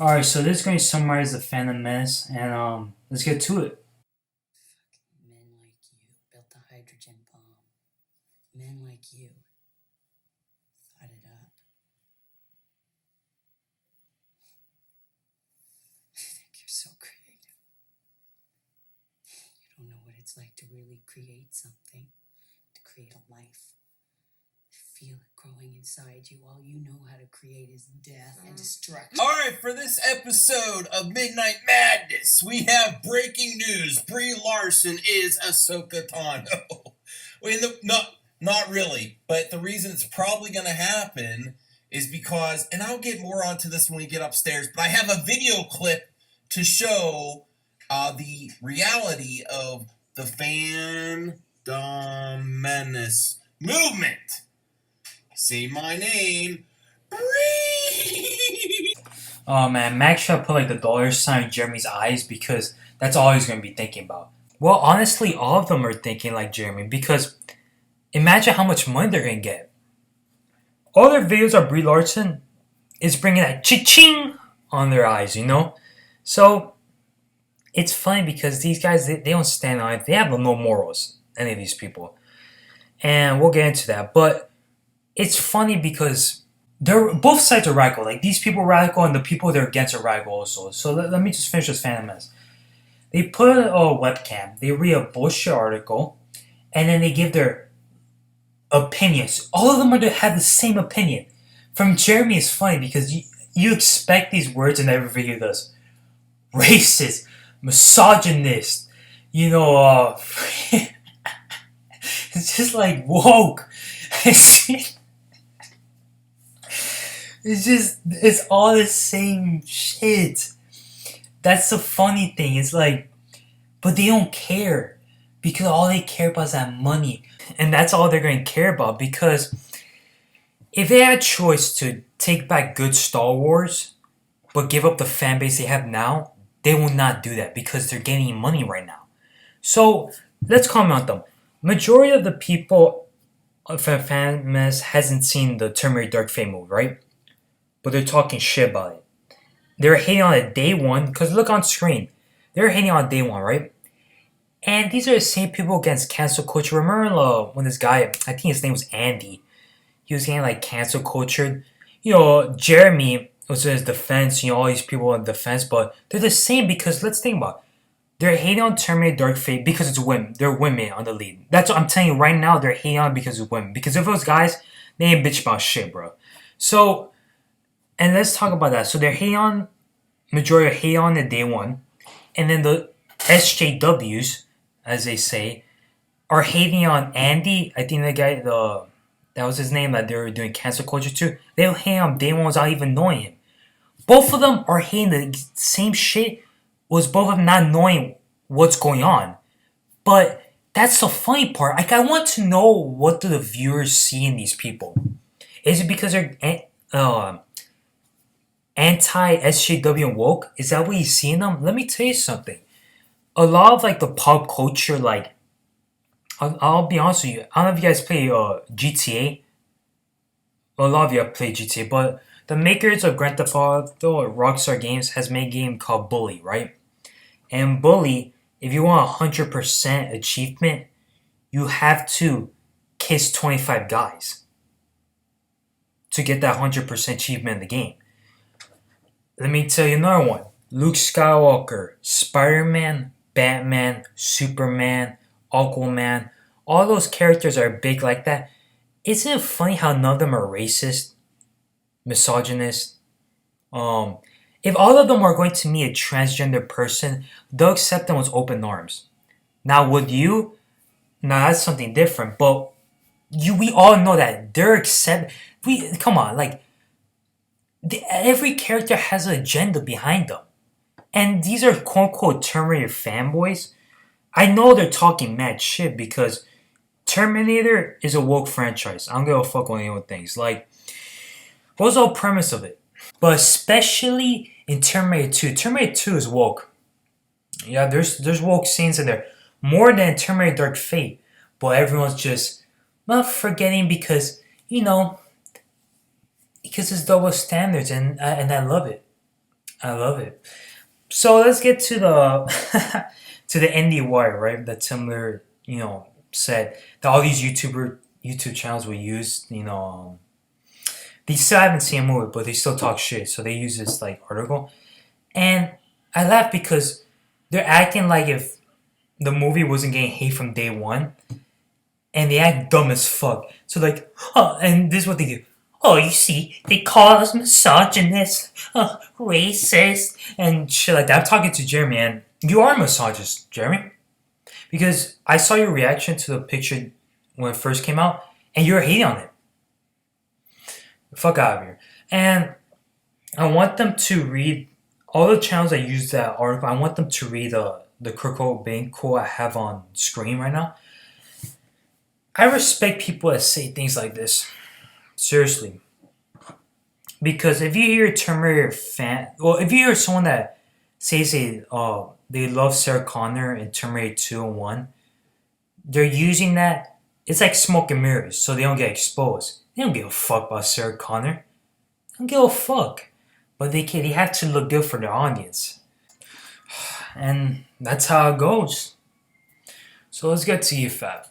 Alright, so this is going to summarize the Phantom Menace, and let's get to it. Men like you built the hydrogen bomb. Men like you thought it up. I think you're so creative. You don't know what it's like to really create something, to create a life. Feel it growing inside you. All you know how to create is death and destruction. Alright, for this episode of Midnight Madness, we have breaking news. Brie Larson is Ahsoka Tano. Not really, but the reason it's probably going to happen is because, and I'll get more onto this when we get upstairs, but I have a video clip to show the reality of the Fandom Menace movement. Say my name. Oh man, Max should put like the dollar sign in Jeremy's eyes because that's all he's going to be thinking about. Well, honestly, all of them are thinking like Jeremy because imagine how much money they're going to get. All their videos of Brie Larson is bringing that cha-ching on their eyes, you know? So, it's funny because these guys, they don't stand on it. They have no morals, any of these people. And we'll get into that. But it's funny because they're both sides are radical. Like, these people are radical and the people they're against are radical also. So, let me just finish this Phantom Menace. They put a webcam, they read a bullshit article, and then they give their opinions. All of them have the same opinion. From Jeremy, it's funny because you expect these words in every video he does. Racist, misogynist, it's just like woke. It's all the same shit. That's the funny thing. It's like, but they don't care because all they care about is that money. And that's all they're going to care about because if they had a choice to take back good Star Wars but give up the fan base they have now, they will not do that because they're getting money right now. So let's comment on them. Majority of the people of Phantom Menace hasn't seen the Terminator Dark Fate movie, right? But they're talking shit about it. They're hating on it day one because look on screen. They're hating on day one, right? And these are the same people against cancel culture. Remember when this guy, I think his name was Andy, he was getting like cancel cultured. Jeremy was in his defense, all these people in defense, but they're the same because let's think about it. They're hating on Terminator Dark Fate because it's women. They're women on the lead. That's what I'm telling you right now. They're hating on it because it's women. Because if it was guys, they ain't bitch about shit, bro. So, and let's talk about that. So they're hating on, majority are hating on the day one. And then the SJWs, as they say, are hating on Andy. I think the guy, that was his name that they were doing cancel culture to. They were hating on day one without even knowing him. Both of them are hating the same shit, was both of them not knowing what's going on. But that's the funny part. Like, I want to know what do the viewers see in these people. Is it because they're anti-SJW and woke? Is that what you see in them? Let me tell you something. A lot of like the pop culture, like I'll be honest with you. I don't know if you guys play GTA. A lot of you have played GTA, but the makers of Grand Theft Auto or Rockstar Games has made a game called Bully, right? And Bully, if you want 100% achievement, you have to kiss 25 guys to get that 100% achievement in the game. Let me tell you another one. Luke Skywalker, Spider-Man, Batman, Superman, Aquaman, all those characters are big like that. Isn't it funny how none of them are racist, misogynist? If all of them are going to meet a transgender person, they'll accept them with open arms. Now, would you? Now, that's something different. But we all know that they're come on, like every character has an agenda behind them, and these are quote unquote Terminator fanboys. I know they're talking mad shit because Terminator is a woke franchise. I don't give a fuck what anyone thinks. Like, what's the whole premise of it? But especially in Terminator 2. Terminator 2 is woke. Yeah, there's woke scenes in there. More than Terminator Dark Fate. But everyone's just not forgetting because, because it's double standards and I love it. I love it. So let's get to the to the indie wire, right? That similar, said that all these YouTube channels will use, they still haven't seen a movie, but they still talk shit. So they use this like article, and I laugh because they're acting like if the movie wasn't getting hate from day one, and they act dumb as fuck. So like, oh, and this is what they do. Oh, you see, they call us misogynist, racist, and shit like that. I'm talking to Jeremy, and you are a misogynist, Jeremy, because I saw your reaction to the picture when it first came out, and you were hating on it. Fuck out of here. And I want them to read all the channels that use that article. I want them to read the Kurt Cobain quote I have on screen right now. I respect people that say things like this. Seriously. Because if you hear a Terminator fan, well, if you hear someone that says they love Sarah Connor in Terminator 2 and 1, they're using that. It's like smoke and mirrors, so they don't get exposed. They don't give a fuck about Sarah Connor. They don't give a fuck. But they have to look good for their audience. And that's how it goes. So let's get to EFAP.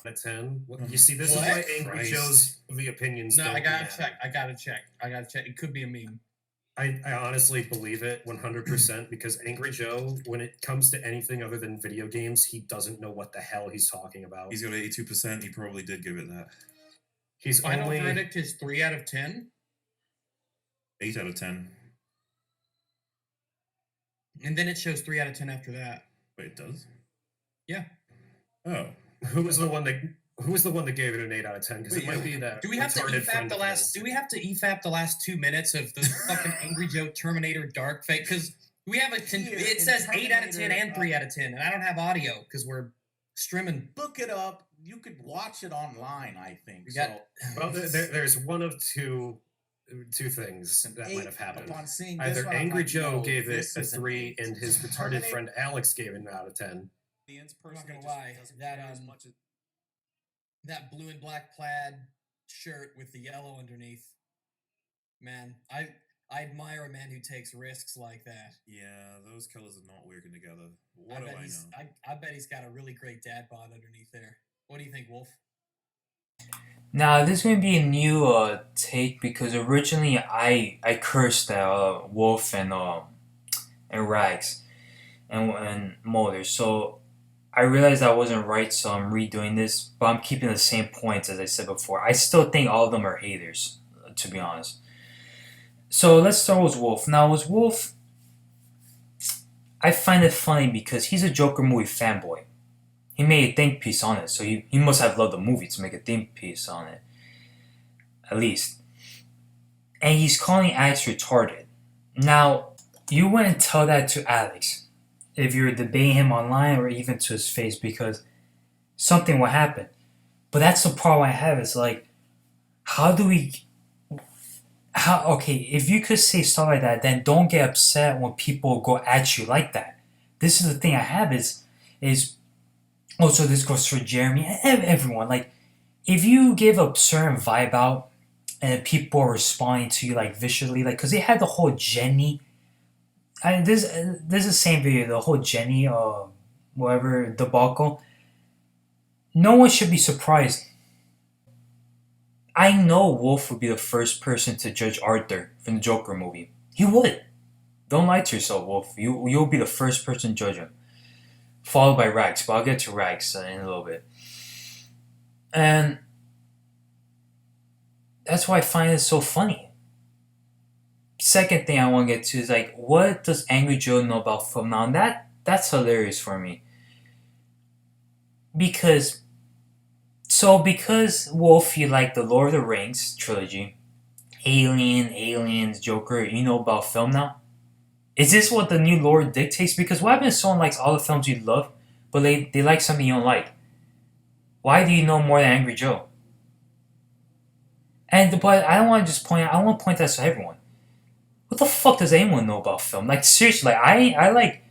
At 10. You see, this is why Angry Joe's the opinions. No, don't I gotta matter. check. I gotta check. It could be a meme. I honestly believe it 100% because Angry Joe, when it comes to anything other than video games, he doesn't know what the hell he's talking about. He's got 82%. He probably did give it that. He's Final only verdict is 3 out of 10, 8 out of 10. and then it shows 3 out of 10 after that. Wait, it does? Yeah. Oh. who was the one that gave it an 8 out of 10? Because it might be that. Do we have to retarded EFAP friend the of last? his. Do we have to EFAP the last 2 minutes of the fucking Angry Joe Terminator Dark Fate? Because we have it says 8 out of 10 and 3 out of 10, and I don't have audio because we're streaming. Look it up. You could watch it online, I think. We got- Well, there's one of two things that might have happened. Upon seeing this Either one, I'm Angry like, Joe no, gave it this a isn't 3, it. and his retarded friend Alex gave it an out of 10. I'm not gonna lie, that blue and black plaid shirt with the yellow underneath. Man, I admire a man who takes risks like that. Yeah, those colors are not working together. What I do bet I he's know? I bet he's got a really great dad bod underneath there. What do you think, Wolf? Now this is gonna be a new take because originally I cursed Wolf and Rags and Mulder. So I realized that wasn't right, so I'm redoing this, but I'm keeping the same points as I said before. I still think all of them are haters, to be honest. So let's start with Wolf. Now with Wolf, I find it funny because he's a Joker movie fanboy. He made a think piece on it, so he must have loved the movie to make a think piece on it. At least. And he's calling Alex retarded. Now, you wouldn't tell that to Alex if you were debating him online or even to his face because something will happen. But that's the problem I have is like, if you could say stuff like that, then don't get upset when people go at you like that. This is the thing I have is also this goes for Jeremy and everyone. Like, if you give a certain vibe out and people are responding to you like viciously, like, because they had the whole Jenny. This is the same video, the whole Jenny, whatever debacle. No one should be surprised. I know Wolf would be the first person to judge Arthur from the Joker movie. He would. Don't lie to yourself, Wolf. You'll be the first person to judge him. Followed by Rags, but I'll get to Rags in a little bit. And that's why I find it so funny. Second thing I want to get to is like, what does Angry Joe know about film now? And that's hilarious for me. Because Wolf, you like the Lord of the Rings trilogy, Aliens, Joker, you know about film now? Is this what the new lore dictates? Because what happens if someone likes all the films you love, but they like something you don't like? Why do you know more than Angry Joe? But I don't want to just point out, I want to point that to everyone. What the fuck does anyone know about film? Like, seriously, like, I like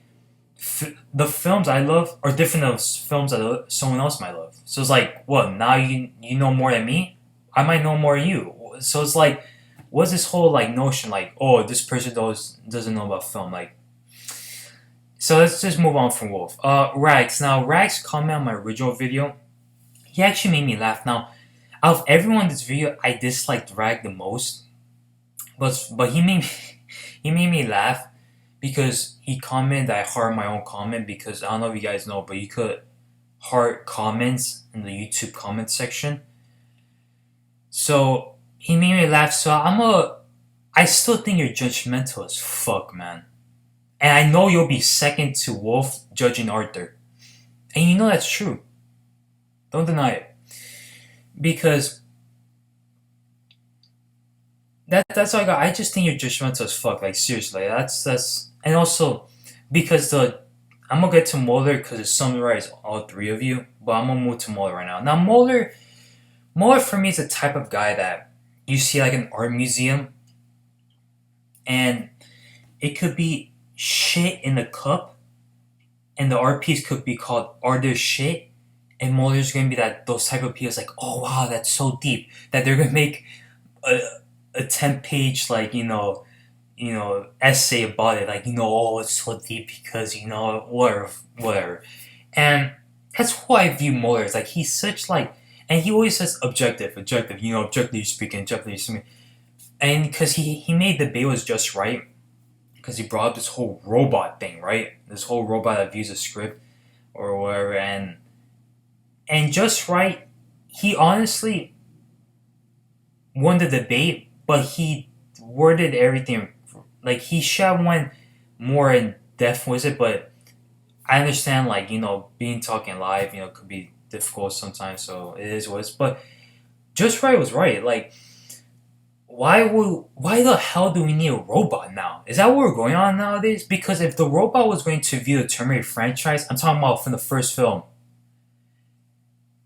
the films I love are different than films that someone else might love. So it's like, what, now you know more than me? I might know more than you. So it's like, what's this whole like notion like, oh, this person doesn't know about film, like. So let's just move on from Wolf. Rags. Now Rags comment on my original video. He actually made me laugh. Now, out of everyone in this video, I disliked Rag the most. But he made me laugh because he commented I heart my own comment, because I don't know if you guys know, but you could heart comments in the YouTube comment section. So he made me laugh. So I still think you're judgmental as fuck, man. And I know you'll be second to Wolf judging Arthur. And you know that's true. Don't deny it. Because that's all I got. I just think you're judgmental as fuck. Like, seriously. That's and also because I'm gonna get to Moeller because it summarizes all three of you, but I'm gonna move to Moeller right now. Now Moeller for me is the type of guy that you see like an art museum, and it could be shit in a cup, and the art piece could be called Arthur's Shit, and Moeller's gonna be those type of people like, oh wow, that's so deep, that they're gonna make a 10-page like essay about it, like oh, it's so deep because whatever. And that's who I view Moeller as. Like, he's such like, and he always says objectively speaking, and because he made the debate was just right, because he brought up this whole robot thing, right? This whole robot that views a script or whatever, and just right, he honestly won the debate, but he worded everything like he should have went more in depth with it. But I understand, like, being talking live, could be difficult sometimes, so it is what it is. But just right was right. Like, why the hell do we need a robot now? Is that what we're going on nowadays? Because if the robot was going to view the Terminator franchise, I'm talking about from the first film.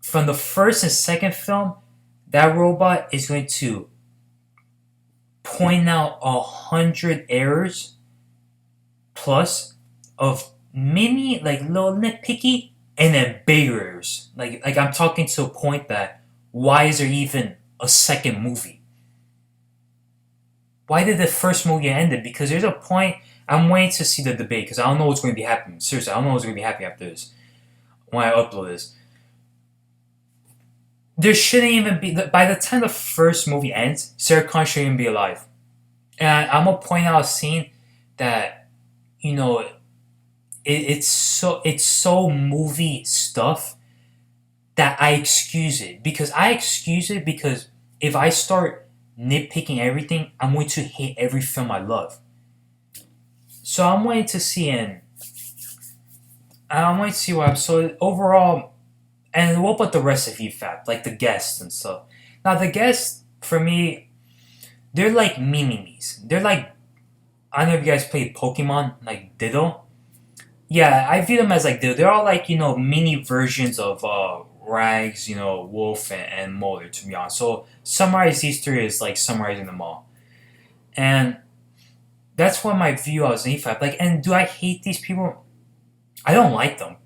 From the first and second film, that robot is going to point out 100 errors plus of mini, like, little nitpicky, and then bigger errors. Like I'm talking to a point that, why is there even a second movie? Why did the first movie end it? Because there's a point, I'm waiting to see the debate, because I don't know what's going to be happening. Seriously, I don't know what's going to be happening after this, when I upload this. There shouldn't even be, by the time the first movie ends, Sarah Connor shouldn't even be alive. And I'm going to point out a scene that, it's so movie stuff that I excuse it. Because if I start nitpicking everything, I'm going to hate every film I love. So I'm waiting to see, so overall. And what about the rest of EFAP, like the guests and stuff? Now the guests, for me, they're like mini-me's. They're like, I don't know if you guys played Pokemon, like Ditto. Yeah, I view them as like Ditto. They're all like, mini versions of Rags, Wolf, and Moeller, to be honest. So summarize these three is like summarizing them all. And that's what my view as an EFAP. Like, and do I hate these people? I don't like them,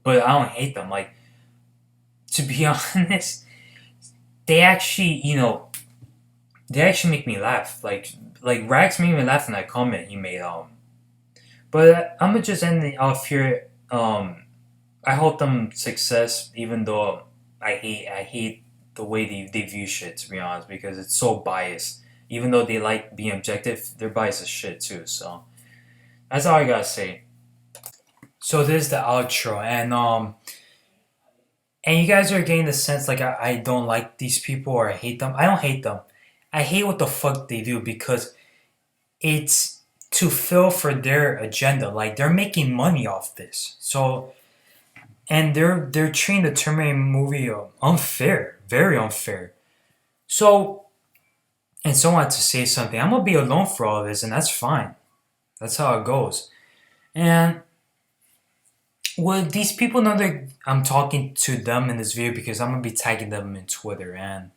but I don't hate them. Like, to be honest, they actually make me laugh. Like Rags made me laugh in that comment he made. But I'm gonna just end it off here. I hope them success, even though I hate the way they view shit, to be honest, because it's so biased. Even though they like being objective, they're biased as shit too. So that's all I gotta say. So this is the outro, and you guys are getting the sense like I don't like these people or I hate them. I don't hate them. I hate what the fuck they do, because it's to fill for their agenda. Like, they're making money off this. So, and they're treating the Terminator movie unfair, very unfair. So, and someone had to say something. I'm gonna be alone for all of this, and that's fine. That's how it goes. And would these people know that I'm talking to them in this video, because I'm gonna be tagging them in Twitter? And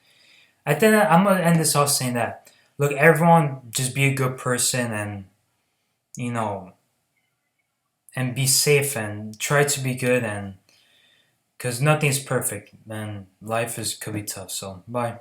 I think I'm gonna end this off saying that, look, everyone, just be a good person, and and be safe, and try to be good, and because nothing's perfect, and life could be tough. So bye.